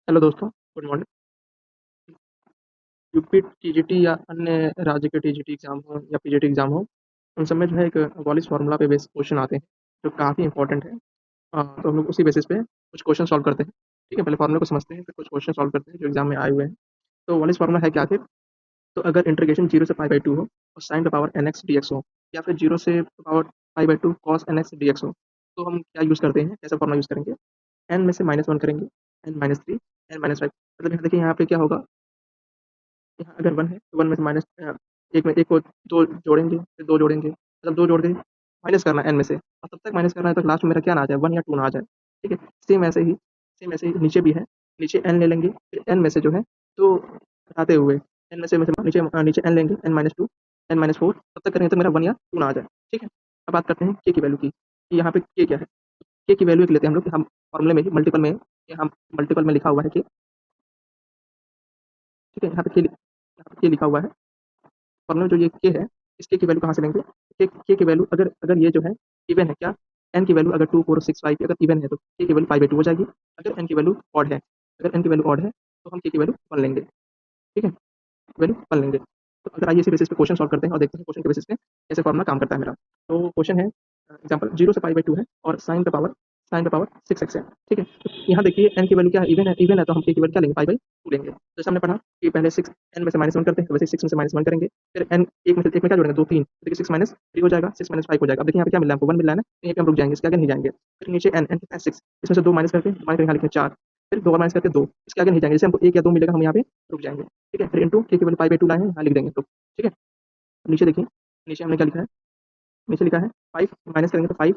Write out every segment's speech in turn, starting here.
Hello दोस्तों, good morning. UP TGT या अन्य राज्य के टीजीटी एग्ज़ाम हो या पीजीटी एग्ज़ाम हो, उन सब में जो है एक वॉलिस फार्मूला पे बेस क्वेश्चन आते हैं, जो काफ़ी इंपॉर्टेंट है। तो हम लोग उसी बेसिस पे कुछ क्वेश्चन सॉल्व करते हैं। ठीक है, पहले फार्मूला को समझते हैं, फिर कुछ क्वेश्चन सॉल्व करते हैं जो एग्ज़ाम में आए हुए हैं। तो वॉलिस फार्मूला है क्या आखिर? तो अगर इंटीग्रेशन 0 से पाई बाई 2 हो और sine the power nx dx हो, या फिर 0 से power pi by 2 cos nx dx हो, तो हम क्या यूज़ करते हैं, कैसा फार्मूला यूज़ करेंगे? n में से -1 करेंगे, n-3, n-5। मतलब यहाँ देखिए, यहाँ पे क्या होगा, यहाँ अगर 1 है तो 1 में से एक में एक को 2 जोड़ेंगे, फिर 2 जोड़ेंगे, मतलब 2 जोड़ के माइनस करना है n में से, और तब तक माइनस करना है तक लास्ट में मेरा क्या ना आ जाए, 1 या 2 ना आ जाए। ठीक है? सेम ऐसे ही नीचे भी है। नीचे n ले लेंगे, फिर n में से जो है 2 घटाते हुए n में से नीचे n लेंगे, n-2, n-4, तब तक करेंगे तो मेरा 1 या 2 ना आ जाए। ठीक है? अब बात करते हैं k की वैल्यू की, कि यहाँ पे k क्या है? k की वैल्यू एक लेते हैं हम लोग, हम फॉर्मूले में ही मल्टीपल में, यहाँ मल्टीपल में लिखा हुआ है k। ठीक है? यहाँ पे k लिखा हुआ है। फॉर्मूला में जो ये के है, इस के की वैल्यू कहाँ से लेंगे? के की वैल्यू, अगर अगर ये जो है इवन है क्या, एन की वैल्यू अगर 2, 4, 6, 5 अगर इवन है तो के की वैल्यू पाई बाई 2 हो जाएगी। अगर एन की वैल्यू ऑड है, तो हम के की वैल्यू 1 लेंगे। ठीक है? वैल्यू 1 लेंगे। तो अगर आइए इसी बेसिस पे क्वेश्चन सॉल्व करते हैं और देखते हैं क्वेश्चन के बेसिस पे कैसे फॉर्मूला काम करता है मेरा। तो क्वेश्चन है, एग्जांपल 0 से पाई बाई 2 है और साइन द पावर 6x है। ठीक है? तो यहाँ देखिए n की वैल्यू क्या है, इवन है तो हम k की वैल्यू क्या लेंगे, पाई बाई 2 लेंगे। जैसे हमने पढ़ा कि पहले 6 n में से -1 करते हैं, तो वैसे 6 में से -1 करेंगे। फिर n एक में क्या जोड़ेंगे, 2, 3, तो देखिए 6 3 हो जाएगा, 6 5 हो जाएगा। अब देखिए यहाँ पे क्या मिल रहा है हमको, 1 मिल रहा है ना, तो यहीं पे हम रुक जाएँगे, इसके आगे नहीं जाएँगे। फिर नीचे n कितना है 6, इसमें से 2 माइनस करके यहाँ लिखेंगे 4, फिर 2 और माइनस करके 2, इसके आगे नहीं जाएँगे। जैसे हमको 1 या 2 मिलेगा हम यहाँ पे रुक जाएँगे। ठीक है? फिर इंटू k की वैल्यू पाई बाई 2 लाए हैं, यहाँ लिख देंगे तो। ठीक है? नीचे देखिए, नीचे हमने क्या लिखा है, नीचे लिखा है 5, माइनस करेंगे तो 5,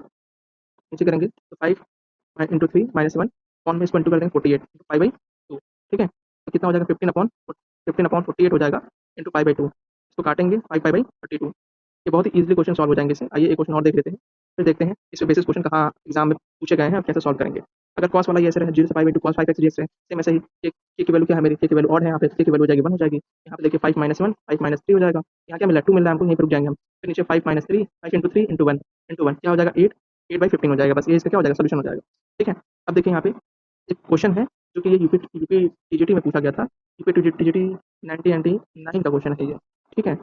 नीचे करेंगे तो 5 इंटू 3 -1, कॉन में इसको इंटू कर देंगे 48 पाई बाई 2। ठीक है? तो कितना हो जाएगा, 15/48 हो जाएगा इंटू पाई बाई 2। इसको काटेंगे 5 पाई बाई 32। ये बहुत ही ईज़िली क्वेश्चन सॉल्व हो जाएँगे इससे। आइए एक क्वेश्चन और देख लेते हैं, फिर देखते हैं इससे बेसिस क्वेश्चन कहाँ एग्ज़ाम में पूछे गए हैं और कैसे सॉल्व करेंगे। अगर कॉस वाला ये ऐसे रहे, 0 से pi by 2 cos 5x dx है, सेम ऐसे ही के की वैल्यू क्या है मेरी, के की वैल्यू ऑड है, यहाँ पे के की वैल्यू हो जाएगी 1 हो जाएगी। यहाँ पे देखिए 5 -1, 5 -3 हो जाएगा। यहाँ क्या मिला है, 2 मिल रहा है हमको, यहीं पे रुक जाएँगे हम। फिर नीचे 5 -3, 5 इंटू 3 इंटू 1 क्या हो जाएगा, 8, 8/15 हो जाएगा। बस ये इसका क्या हो जाएगा, सॉल्यूशन हो जाएगा। ठीक है? अब देखिए यहाँ पे एक क्वेश्चन है, जो कि ये यूपी टीजीटी में पूछा गया था। यूपी टीजीटी 1999 का क्वेश्चन है ये। ठीक है?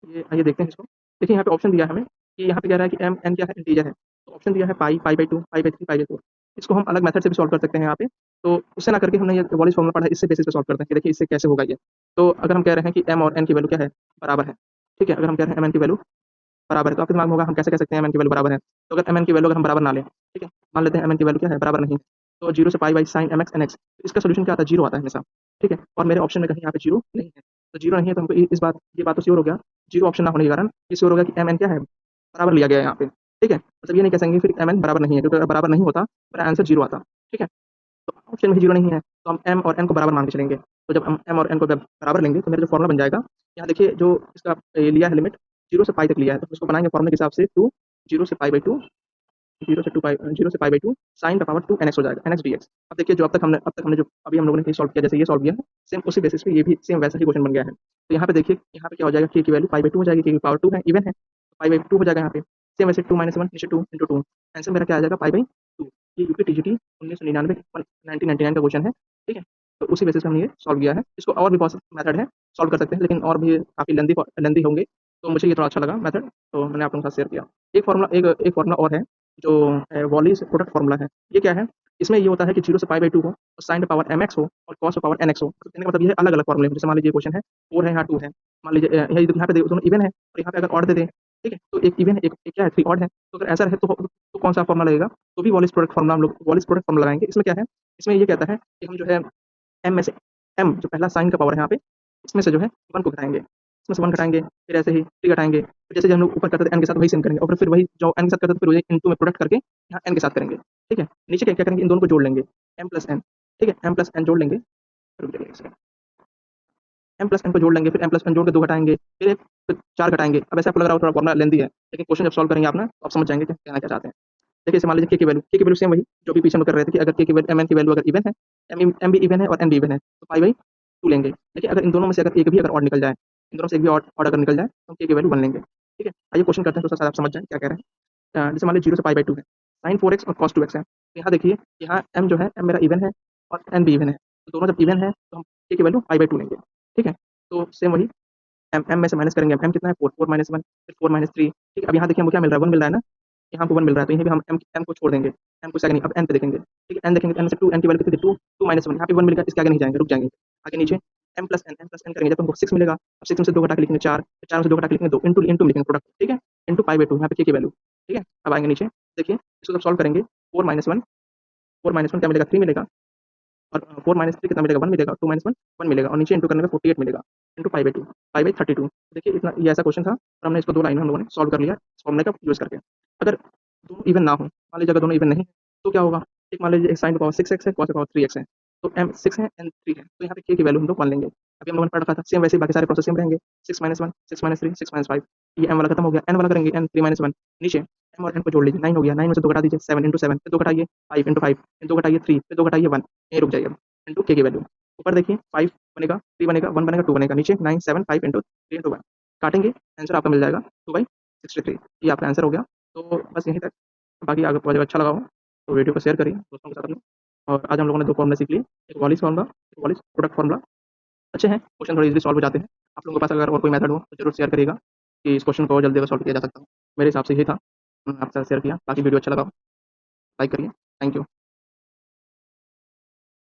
ये आइए देखते हैं इसको। देखिए यहाँ पे ऑप्शन दिया है हमें, कि यहाँ पे कह रहा है कि एम एन क्या है, इंटीजर है। तो ऑप्शन दिया है pi, pi by 2, pi by 3, pi by 4। इसको हम अलग मेथड से भी सॉल्व कर सकते हैं यहाँ पे। तो उससे ना करके हमने ये वॉलिस फॉर्मूला पढ़ा है, इससे बेसिस पे सॉल्व करते हैं कि देखिए इससे कैसे होगा ये। तो अगर हम कह रहे हैं कि एम और एन की वैल्यू क्या है, बराबर है। ठीक है? अगर हम कह रहे हैं एम एन की वैल्यू बराबर है, तो आपके दिमाग में होगा हम कैसे कह सकते हैं एम एन की वैल्यू बराबर है। तो अगर एम एन की वैल्यू अगर हम बराबर ना लें, ठीक है, मान लेते हैं एम एन की वैल्यू क्या है, बराबर नहीं, तो 0 से pi by sine m x n x, इसका सोल्यूशन क्या आता है, जीरो आता है हमेशा। ठीक है? और मेरे ऑप्शन में कहीं यहाँ पे जीरो नहीं है, तो जीरो नहीं है तो हमको ये बात तो श्योर हो गया, जीरो ऑप्शन ना होने के कारण ये श्योर हो गया कि एम एन क्या है, बराबर लिया गया है यहाँ पे। ठीक है? मतलब ये नहीं कह सकेंगे फिर एम एन बराबर नहीं है, क्योंकि अगर बराबर नहीं होता मेरा आंसर जीरो आता। ठीक है? तो ऑप्शन में जीरो नहीं है, तो हम एम और एन को बराबर मान के चलेंगे। तो जब हम एम और एन को जब बराबर लेंगे तो मेरा जो फॉर्मूला बन जाएगा, यहाँ देखिए जो इसका लिया है लिमिट, 0 से पाई तक लिया है, तो उसको बनाएँगे फॉर्मूले के हिसाब से 2, 0 से पाई बाई 2, 0 से pi by 2 sine the power 2 n x हो जाएगा, एनएक्स डीएक्स। अब देखिए जो अब तक हमने जो अभी हम लोगों ने ये सॉल्व किया, जैसे ये सॉल्व किया है, सेम उसी बेसिस पे ये भी सेम वैसा ही क्वेश्चन बन गया है। तो यहाँ पे देखिए, यहाँ पे क्या हो जाएगा, के की वैल्यू पाई बाई 2 हो जाएगी, के की पावर 2 है, इवन है, तो पाई बाई 2 हो जाएगा यहाँ पे। सेम वैसे 2 -1 नीचे 2 इंटू 2, आंसर मेरा क्या आ जाएगा, पाई बाई 2। ये यूपी टीजीटी 1999 1999 का क्वेश्चन है। ठीक है? तो उसी बेसिस पे हमने ये सॉल्व किया है। इसको और भी बहुत से मेथड है, सॉल्व कर सकते हैं, लेकिन और भी काफ़ी लेंदी होंगे, तो मुझे ये थोड़ा अच्छा लगा मेथड, तो मैंने आप लोगों के साथ शेयर किया। एक फार्मूला और है, जो वॉलीज़ प्रोडक्ट फार्मूला है। ये क्या है? इसमें ये होता है कि 0 से पाई बाई 2 हो और साइन द पावर mx हो और कॉस द पावर nx हो। तो कहने का मतलब ये है अलग-अलग फार्मूले हैं। जैसे मान लीजिए क्वेश्चन है 4 है, यहाँ 2 है। मान लीजिए यहाँ पे देखो दोनों इवन है और यहाँ पे अगर ऑड दे दें, ठीक है? तो एक इवन है, एक क्या है, 3 ऑड है। तो अगर ऐसा है तो कौन-सा फार्मूला लगेगा? तो भी वॉलिस प्रोडक्ट फार्मूला हम लोग वॉलिस प्रोडक्ट फार्मूला लगाएँगे। इसमें क्या है? इसमें ये कहता है कि हम जो है m में से m जो पहला साइन का पावर है यहाँ पे, इसमें से जो है 1 को घटाएँगे। इसमें से 1 घटाएँगे, फिर ऐसे ही 3 घटाएँगे। फिर जैसे हम लोग ऊपर करते थे n के साथ वही सेम करेंगे, और फिर वही जो n के साथ करते थे फिर वही इनटू में प्रोडक्ट करके यहाँ n के साथ करेंगे। ठीक है? नीचे क्या क्या करेंगे, इन दोनों को जोड़ लेंगे, m प्लस n। ठीक है? m प्लस n जोड़ लेंगे, रुक जाइए एक सेकंड, m प्लस n को जोड़ लेंगे, फिर m प्लस n जोड़ के 2 घटाएँगे, फिर 4 घटाएँगे। अब ऐसे आपको लग रहा हो थोड़ा फॉर्मूला लेंदी है, लेकिन क्वेश्चन जब सॉल्व करेंगे आप ना, तो आप समझ जाएँगे कि कहना क्या चाहते हैं। देखिए जैसे मान लीजिए के की वैल्यू सेम वही जो भी पीछे हम लोग कर रहे थे, कि अगर के की वैल्यू mn की वैल्यू अगर इवन है, m भी इवन है और n भी इवन है, तो पाई बाई 2 लेंगे। देखिए अगर इन दोनों में से अगर एक भी अगर ऑड निकल जाए, इन दोनों से एक भी ऑड अगर निकल जाए, तो हम के की वैल्यू 1 लेंगे। ठीक है? आइए क्वेश्चन करते हैं, तो शायद आप समझ जाएँ क्या कह रहे हैं। जैसे मान लीजिए 0 से पाई बाई 2 है, sin 4x और cos 2x है। तो यहाँ देखिए, यहाँ m जो है m मेरा इवन है और n भी इवन है। तो दोनों जब इवन है तो हम के की वैल्यू पाई बाई 2 लेंगे, ठीक है? तो सेम वही एम में से माइनस करेंगे, एम कितना है 4, 4 माइनस 1 फिर 4 माइनस 3, ठीक है? अब यहाँ देखिए हमको क्या मिल रहा है 1 मिल रहा है ना, यहाँ हमको 1 मिल रहा है तो यहीं पे हम एम को छोड़ देंगे, एम को इसके आगे नहीं, अब एन पे देखेंगे, ठीक है? एन देखेंगे तो एन से 2 एन की वैल्यू कितनी 2, 2 माइनस 1 यहाँ पे 1 मिलेगा, इसके आगे नहीं जाएँगे, रुक जाएँगे। आगे नीचे एम प्लस एन करेंगे जब हमको 6 मिलेगा, अब 6 में से 2 घटा के लिखेंगे 4, फिर 4 में से 2 घटा के लिखेंगे 2 इंटू इंटू लिखेंगे प्रोडक्ट, ठीक है? इंटू पाई बाई 2 यहाँ पे के की वैल्यू, ठीक है? अब आएँगे नीचे, देखिए इसको जब सॉल्व करेंगे 4 माइनस 1 क्या मिलेगा 3 मिलेगा और 4 माइनस 3 कितना मिलेगा 1 मिलेगा, 2 माइनस 1 1 मिलेगा और नीचे इंटू करने पे 48 मिलेगा into pi by 2 pi by 32। देखिए इतना ये ऐसा क्वेश्चन था और हमने इसको 2 लाइन में हम लोगों ने सॉल्व कर लिया इस फॉर्मूले का यूज़ करके। अगर दोनों इवन ना हो, मान लीजिए अगर दोनों इवन नहीं है, तो क्या होगा? एक मान लीजिए sin की पावर 6x है, cos की पावर 3x है, तो m 6 है, n 3 है, तो यहाँ पे k की वैल्यू हम लोग 1 लेंगे। अभी हम लोगों ने पढ़ रखा था, सेम वैसे ही बाकी सारे प्रोसेस सेम रहेंगे, 6 माइनस 1, 6 माइनस 3, 6 माइनस 5, ये m वाला खत्म हो गया, n वाला करेंगे n 3 माइनस 1, नीचे m और n को जोड़ लीजिए, 9 हो गया, 9 में से 2 घटा दीजिए, 7 इंटू 7, फिर 2 घटाइए, 5 इंटू 5, फिर 2 घटाइए 3, फिर 2 घटाइए 1, यहीं रुक जाइए अब, इंटू k की वैल्यू। ऊपर देखिए 5 बनेगा, 3 बनेगा, 1 बनेगा, 2 बनेगा, नीचे 9, 7, 5 इंटू 3 इंटू 1, काटेंगे, आंसर आपका मिल जाएगा 2/63, ये आपका आंसर हो गया। तो बस यहीं तक, बाकी अगर आपको अच्छा लगा हो तो वीडियो को शेयर करिए दोस्तों के साथ अपने। और आज हम लोगों ने 2 फॉर्मूला सीख लिए, एक वॉलिस फॉर्मूला, एक वॉलिस प्रोडक्ट फॉर्मूला। अच्छे हैं, क्वेश्चन थोड़े ईज़िली सॉल्व हो जाते हैं। आप लोगों के पास अगर और कोई मेथड हो तो ज़रूर शेयर करिएगा कि इस क्वेश्चन को और जल्दी अगर सॉल्व किया जा सकता हो। मेरे हिसाब से ये था, आपके साथ शेयर किया। बाकी वीडियो अच्छा लगा हो, लाइक करिए। Thank you.